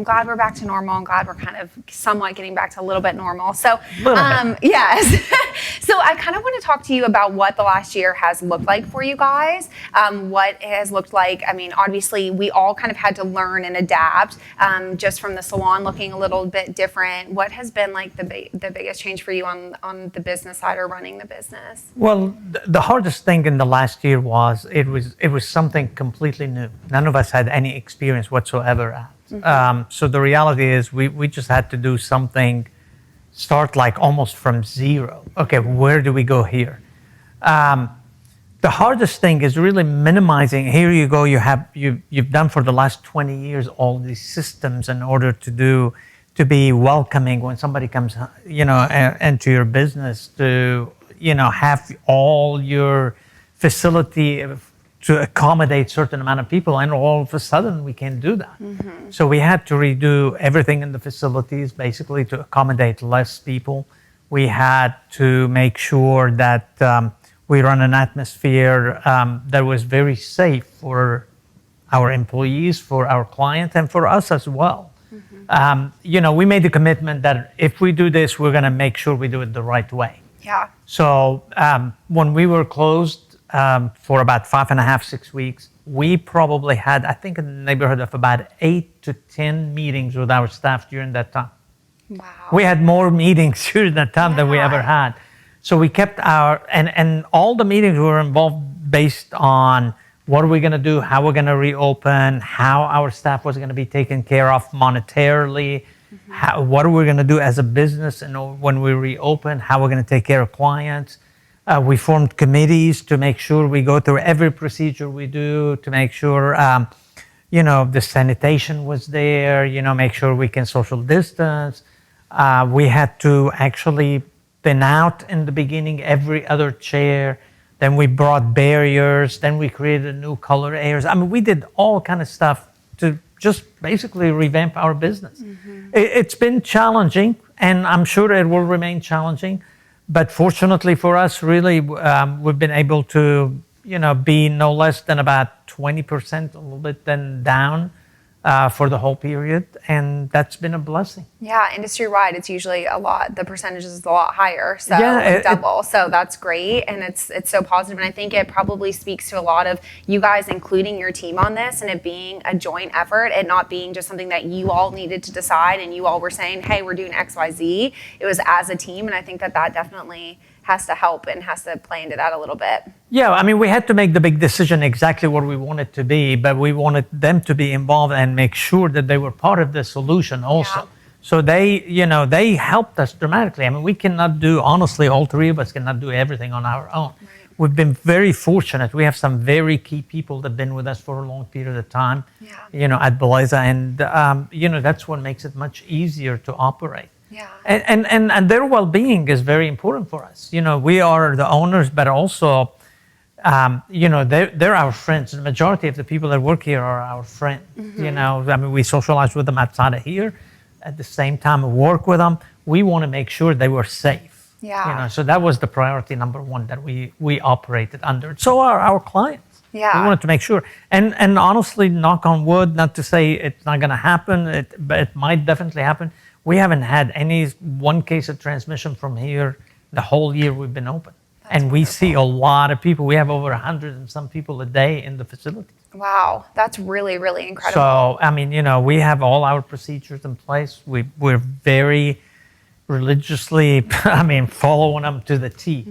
I'm glad we're back to normal. I'm glad we're kind of somewhat getting back to a little bit normal. So, Little bit. yes. So I kind of want to talk to you about what the last year has looked like for you guys. What it has looked like. I mean, obviously, we all kind of had to learn and adapt just from the salon looking a little bit different. What has been like the biggest change for you on the business side or running the business? Well, the hardest thing in the last year was it was something completely new. None of us had any experience whatsoever at. So the reality is we just had to do something, start like almost from zero. Okay, where do we go here? The hardest thing is really minimizing. Here you go, you've done for the last 20 years all these systems in order to be welcoming when somebody comes, into your business, to, have all your facility to accommodate certain amount of people, and all of a sudden we can't do that. So we had to redo everything in the facilities basically to accommodate less people. We had to make sure that we run an atmosphere that was very safe for our employees, for our clients, and for us as well. We made the commitment that if we do this, we're going to make sure we do it the right way. Yeah. So when we were closed for about 5.5, 6 weeks, we probably had, I think, in the neighborhood of about 8 to 10 meetings with our staff during that time. Wow. We had more meetings during that time than we ever had. So we kept and all the meetings were involved based on what are we going to do, how we're going to reopen, how our staff was going to be taken care of monetarily, what are we going to do as a business, and when we reopen, how we're going to take care of clients. We formed committees to make sure we go through every procedure we do, to make sure, the sanitation was there, make sure we can social distance. We had to actually thin out in the beginning every other chair. Then we brought barriers. Then we created new color areas. I mean, we did all kind of stuff to just basically revamp our business. It's been challenging, and I'm sure it will remain challenging. But fortunately for us, really, we've been able to, be no less than about 20%, a little bit then down for the whole period. And that's been a blessing. Yeah, industry-wide, it's usually a lot. The percentage is a lot higher, so Yeah, double. So that's great, and it's so positive. And I think it probably speaks to a lot of you guys including your team on this, and it being a joint effort, and not being just something that you all needed to decide, and you all were saying, hey, we're doing X, Y, Z. It was as a team, and I think that definitely has to help and has to play into that a little bit. Yeah, I mean, we had to make the big decision exactly what we wanted to be, but we wanted them to be involved and make sure that they were part of the solution also. Yeah. So they helped us dramatically. I mean, we cannot do, honestly, all three of us cannot do everything on our own. Right. We've been very fortunate. We have some very key people that have been with us for a long period of time, at Belleza, and that's what makes it much easier to operate. Yeah. And their well-being is very important for us. We are the owners, but also, they're our friends. The majority of the people that work here are our friends. I mean, we socialize with them outside of here. At the same time, we work with them. We want to make sure they were safe. Yeah. So that was the priority number one that we operated under. So are our clients. Yeah. We wanted to make sure. And honestly, knock on wood, not to say it's not going to happen, but it might definitely happen. We haven't had one case of transmission from here the whole year we've been open. And we see a lot of people. We have over 100 and some people a day in the facility. Wow, that's really, really incredible. So, I mean, we have all our procedures in place. We're very religiously, following them to the T.